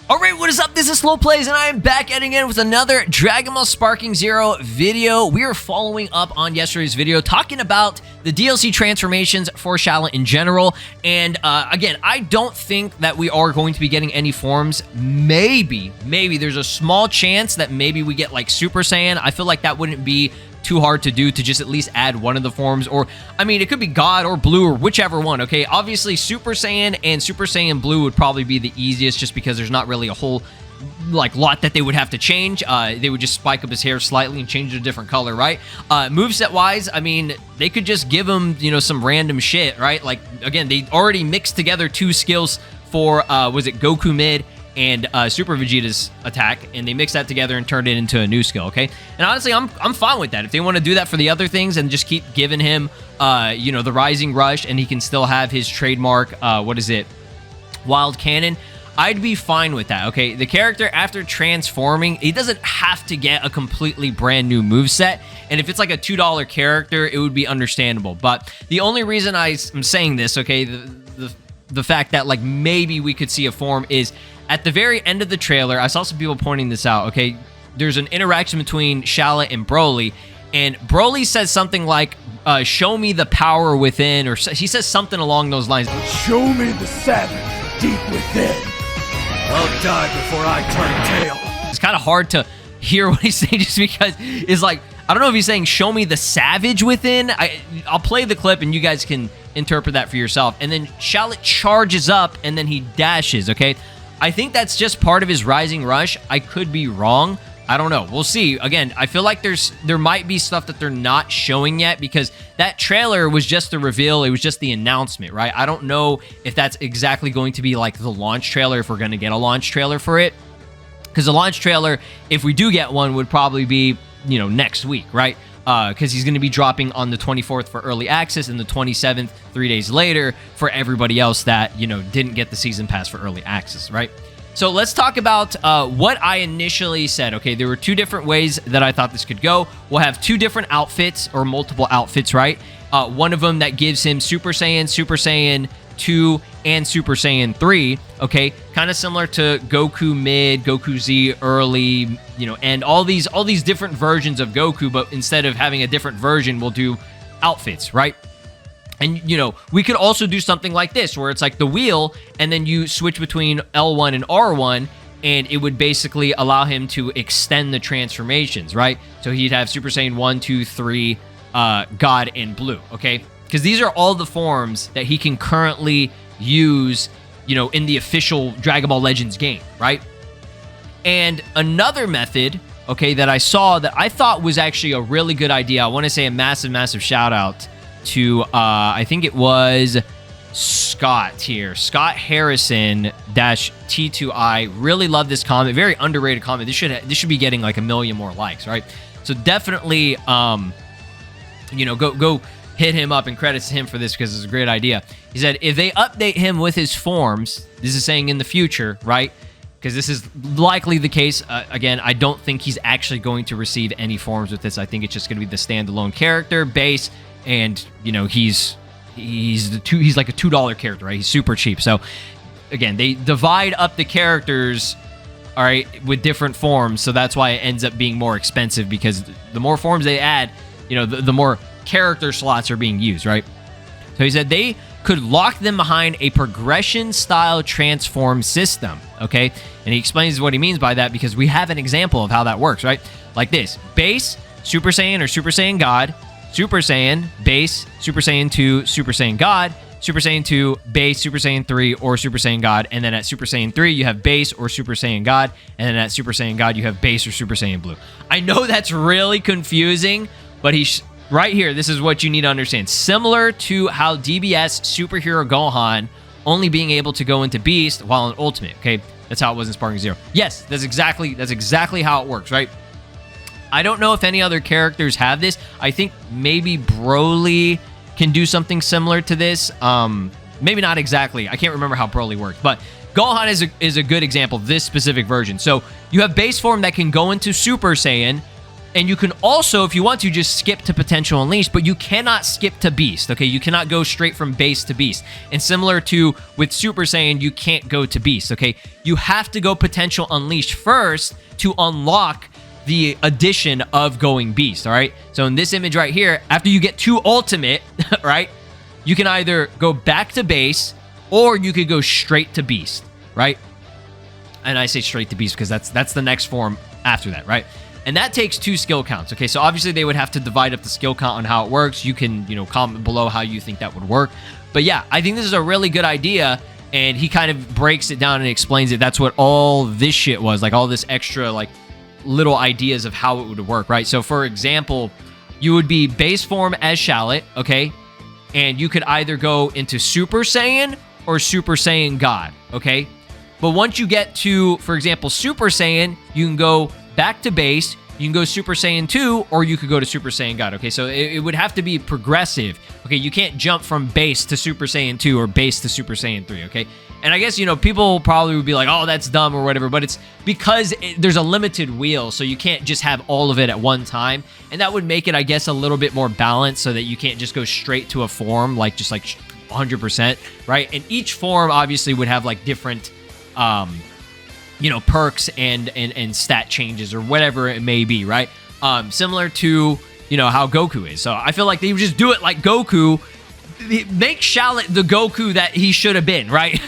Alright, what is up? This is SLOplays, and I am back at it again with another Dragon Ball Sparking Zero video. We are following up on yesterday's video, talking about the DLC transformations for SHALLOT in general. And again, I don't think that we are going to be getting any forms. Maybe there's a small chance that maybe we get like Super Saiyan. I feel like that wouldn't be too hard to do, to just at least add one of the forms. Or I mean, it could be God or Blue or whichever one. Okay, obviously Super Saiyan and Super Saiyan Blue would probably be the easiest, just because there's not really a whole lot that they would have to change. They would just spike up his hair slightly and change it a different color, right? Moveset wise, I mean, they could just give him, you know, some random shit, right? Like, again, they already mixed together two skills for was it Goku mid and Super Vegeta's attack, and they mixed that together and turned it into a new skill, okay? And honestly, I'm fine with that. If they want to do that for the other things and just keep giving him, you know, the Rising Rush, and he can still have his trademark, what is it, Wild Cannon, I'd be fine with that, okay? The character, after transforming, he doesn't have to get a completely brand new moveset, and if it's like a $2 character, it would be understandable. But the only reason I'm saying this, okay, the fact that, like, maybe we could see a form is at the very end of the trailer. I saw some people pointing this out, okay? There's an interaction between Shallot and Broly, and Broly says something like, show me the power within, or he says something along those lines. Show me the savage deep within. I'll die before I turn tail. It's kind of hard to hear what he's saying, just because it's like, I don't know if he's saying show me the savage within. I'll play the clip and you guys can interpret that for yourself. And then Shallot charges up and then he dashes, okay? I think that's just part of his Rising Rush. I could be wrong. I don't know. We'll see. Again, I feel like there might be stuff that they're not showing yet, because that trailer was just the reveal. It was just the announcement, right? I don't know if that's exactly going to be like the launch trailer, if we're going to get a launch trailer for it. Because the launch trailer, if we do get one, would probably be, you know, next week, right? Because he's going to be dropping on the 24th for early access and the 27th, 3 days later, for everybody else that, you know, didn't get the season pass for early access, right? So let's talk about what I initially said. Okay, there were two different ways that I thought this could go. We'll have two different outfits, or multiple outfits, right? One of them that gives him Super Saiyan 2, and Super Saiyan 3, okay? Kind of similar to Goku mid, Goku Z early, you know, and all these different versions of Goku, but instead of having a different version, we'll do outfits, right? And, you know, we could also do something like this, where it's like the wheel, and then you switch between L1 and R1, and it would basically allow him to extend the transformations, right? So he'd have Super Saiyan 1, 2, 3, God, and Blue, okay? Because these are all the forms that he can currently use, you know, in the official Dragon Ball Legends game, right? And another method, okay, that I saw that I thought was actually a really good idea. I want to say a massive shout out to, I think it was Scott here. Scott Harrison -T2I. Really love this comment. Very underrated comment. This should be getting like 1 million more likes, right? So definitely, you know, go hit him up, and credits to him for this, because it's a great idea. He said, if they update him with his forms, this is saying in the future, right? Because this is likely the case. Again, I don't think he's actually going to receive any forms with this. I think it's just going to be the standalone character base, and, you know, he's like a $2 character, right? He's super cheap. So again, they divide up the characters, all right, with different forms, so that's why it ends up being more expensive, because the more forms they add, you know, the more character slots are being used, right? So he said they could lock them behind a progression style transform system, okay? And he explains what he means by that, because we have an example of how that works, right? Like this: base, Super Saiyan or Super Saiyan God, Super Saiyan, base, Super Saiyan 2, Super Saiyan God, Super Saiyan 2, base, Super Saiyan 3, or Super Saiyan God, and then at Super Saiyan 3, you have base or Super Saiyan God, and then at Super Saiyan God, you have base or Super Saiyan Blue. I know that's really confusing, but right here, this is what you need to understand. Similar to how DBS Superhero Gohan only being able to go into Beast while in Ultimate, okay? That's how it was in Sparking Zero. Yes, that's exactly how it works, right? I don't know if any other characters have this. I think maybe Broly can do something similar to this. Maybe not exactly. I can't remember how Broly works, but Gohan is a good example of this specific version. So you have base form that can go into Super Saiyan, And you can also, if you want to, just skip to Potential Unleashed, but you cannot skip to Beast, okay? You cannot go straight from base to Beast. And similar to with Super Saiyan, you can't go to Beast, okay? You have to go Potential Unleashed first to unlock the addition of going Beast, all right? So in this image right here, after you get to Ultimate, right, you can either go back to base or you could go straight to Beast, right? And I say straight to Beast because that's the next form after that, right? And that takes 2 skill counts, okay? So obviously they would have to divide up the skill count on how it works. You can, comment below how you think that would work. But yeah, I think this is a really good idea, and he kind of breaks it down and explains it. That's what all this shit was, like all this extra, like, little ideas of how it would work, right? So for example, you would be base form as Shallot, okay? And you could either go into Super Saiyan or Super Saiyan God, okay? But once you get to, for example, Super Saiyan, you can go back to base, you can go Super Saiyan 2, or you could go to Super Saiyan God, okay? So it would have to be progressive, okay? You can't jump from base to Super Saiyan 2 or base to Super Saiyan 3, okay? And I guess, people probably would be like, oh, that's dumb or whatever, but it's because there's a limited wheel, so you can't just have all of it at one time, and that would make it, I guess, a little bit more balanced so that you can't just go straight to a form, like 100%, right? And each form obviously would have like different perks and stat changes or whatever it may be, right? Similar to, how Goku is. So I feel like they would just do it like Goku, make Shallot the Goku that he should have been, right?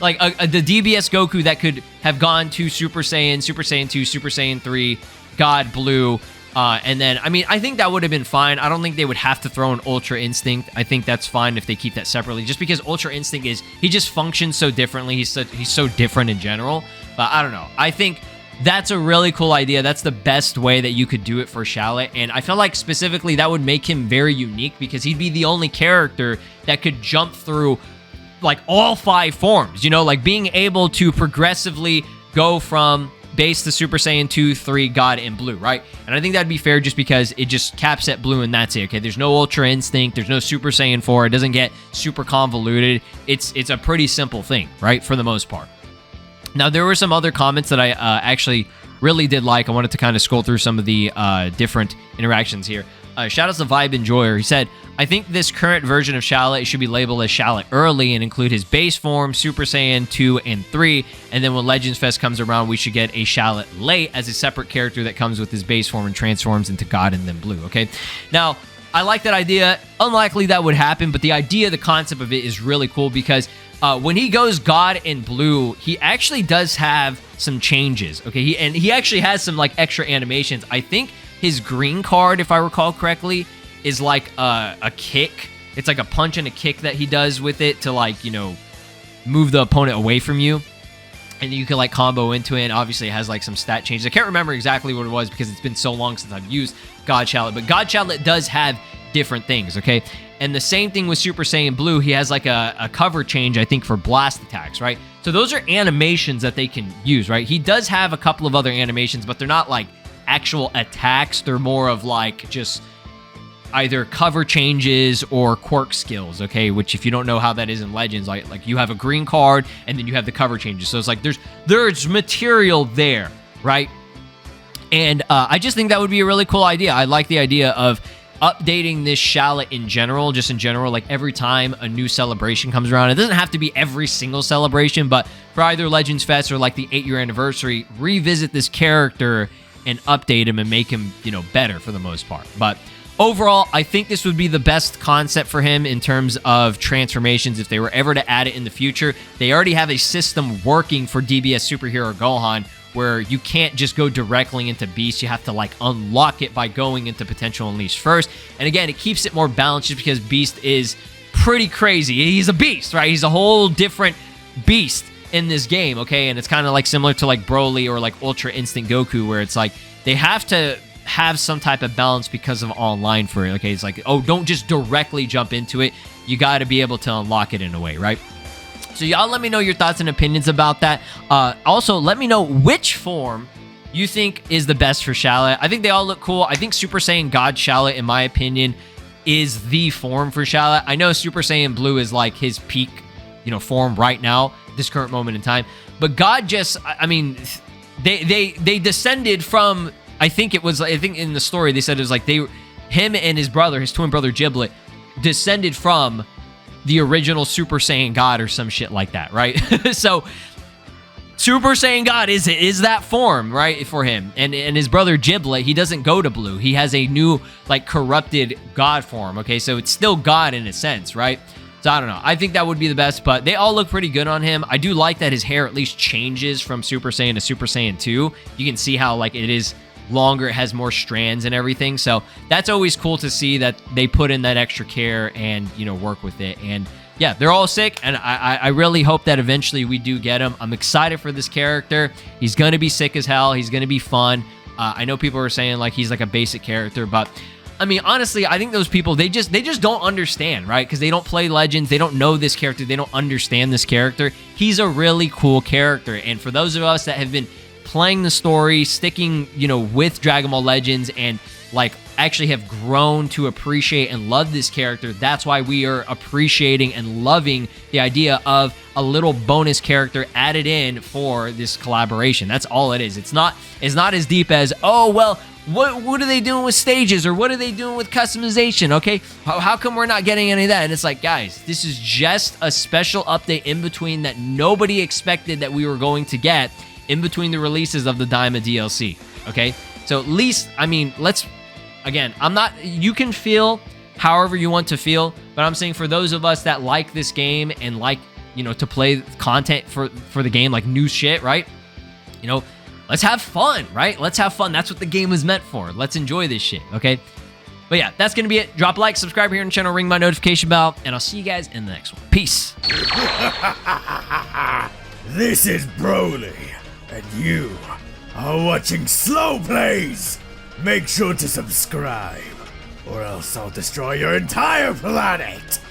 Like the DBS Goku that could have gone to Super Saiyan, Super Saiyan 2, Super Saiyan 3, God Blue, and then, I think that would have been fine. I don't think they would have to throw an Ultra Instinct. I think that's fine if they keep that separately, just because Ultra Instinct he just functions so differently. He's so different in general. But I don't know. I think that's a really cool idea. That's the best way that you could do it for Shallot. And I feel like specifically that would make him very unique because he'd be the only character that could jump through like all 5 forms, like being able to progressively go from base to Super Saiyan 2, 3, God, and Blue, right? And I think that'd be fair just because it just caps at Blue and that's it, okay? There's no Ultra Instinct, there's no Super Saiyan 4, it doesn't get super convoluted. It's a pretty simple thing, right? For the most part. Now, there were some other comments that I actually really did like. I wanted to kind of scroll through some of the different interactions here. Shout out to Vibe Enjoyer. He said, I think this current version of Shallot should be labeled as Shallot early and include his base form, Super Saiyan 2 and 3. And then when Legends Fest comes around, we should get a Shallot late as a separate character that comes with his base form and transforms into God and then Blue, okay? Now, I like that idea. Unlikely that would happen, but the idea, the concept of it is really cool because when he goes God and Blue, he actually does have some changes, okay? He actually has some like extra animations. I think his green card, if I recall correctly, is like a kick. It's like a punch and a kick that he does with it to like, move the opponent away from you. And you can like combo into it, and obviously it has like some stat changes. I can't remember exactly what it was because it's been so long since I've used God Shallot, but God Shallot does have different things, okay? And the same thing with Super Saiyan Blue, he has like a cover change, I think, for blast attacks, right? So those are animations that they can use, right? He does have a couple of other animations, but they're not like actual attacks. They're more of like just either cover changes or quirk skills, okay? Which if you don't know how that is in Legends, like you have a green card and then you have the cover changes. So it's like there's material there, right? And I just think that would be a really cool idea. I like the idea of updating this Shallot in general, just in general, like every time a new celebration comes around. It doesn't have to be every single celebration, but for either Legends Fest or like the 8-year anniversary, revisit this character and update him and make him, better for the most part. But overall, I think this would be the best concept for him in terms of transformations if they were ever to add it in the future. They already have a system working for DBS Superhero Gohan where you can't just go directly into Beast. You have to like unlock it by going into Potential Unleashed first. And again, it keeps it more balanced just because Beast is pretty crazy. He's a beast, right? He's a whole different beast in this game, okay? And it's kind of like similar to like Broly or like Ultra Instinct Goku, where it's like they have to have some type of balance because of online for it, okay? It's like, oh, don't just directly jump into it. You got to be able to unlock it in a way, right? So y'all let me know your thoughts and opinions about that. Also, let me know which form you think is the best for Shallot. I think they all look cool. I think Super Saiyan God Shallot, in my opinion, is the form for Shallot. I know Super Saiyan Blue is like his peak, form right now, this current moment in time. But God just, I mean, they descended from I think in the story they said it was like him and his brother, his twin brother Giblet, descended from the original Super Saiyan God or some shit like that, right? So Super Saiyan God is that form, right, for him. And his brother Giblet, he doesn't go to blue. He has a new, like, corrupted God form, okay? So it's still God in a sense, right? So I don't know. I think that would be the best, but they all look pretty good on him. I do like that his hair at least changes from Super Saiyan to Super Saiyan 2. You can see how, like, it is longer, it has more strands and everything. So that's always cool to see that they put in that extra care and, you know, work with it. And yeah, they're all sick, and I really hope that eventually we do get him. I'm excited for this character. He's going to be sick as hell. He's going to be fun. I know people are saying, like, he's like a basic character, but I mean, honestly, I think those people, they just don't understand, right? Because they don't play Legends. They don't know this character. They don't understand this character. He's a really cool character, and for those of us that have been playing the story, sticking, you know, with Dragon Ball Legends, and like actually have grown to appreciate and love this character, that's why we are appreciating and loving the idea of a little bonus character added in for this collaboration. That's all it is. It's not as deep as, oh well, what are they doing with stages, or what are they doing with customization? Okay, how come we're not getting any of that? And it's like, guys, this is just a special update in between that nobody expected that we were going to get in between the releases of the Daima DLC, okay? So at least, I mean, again, you can feel however you want to feel, but I'm saying for those of us that like this game and like, you know, to play content for the game, like new shit, right? You know, let's have fun, right? Let's have fun. That's what the game was meant for. Let's enjoy this shit, okay? But yeah, that's going to be it. Drop a like, subscribe here on the channel, ring my notification bell, and I'll see you guys in the next one. Peace. This is Broly, and you are watching SLOplays. Make sure to subscribe, or else I'll destroy your entire planet.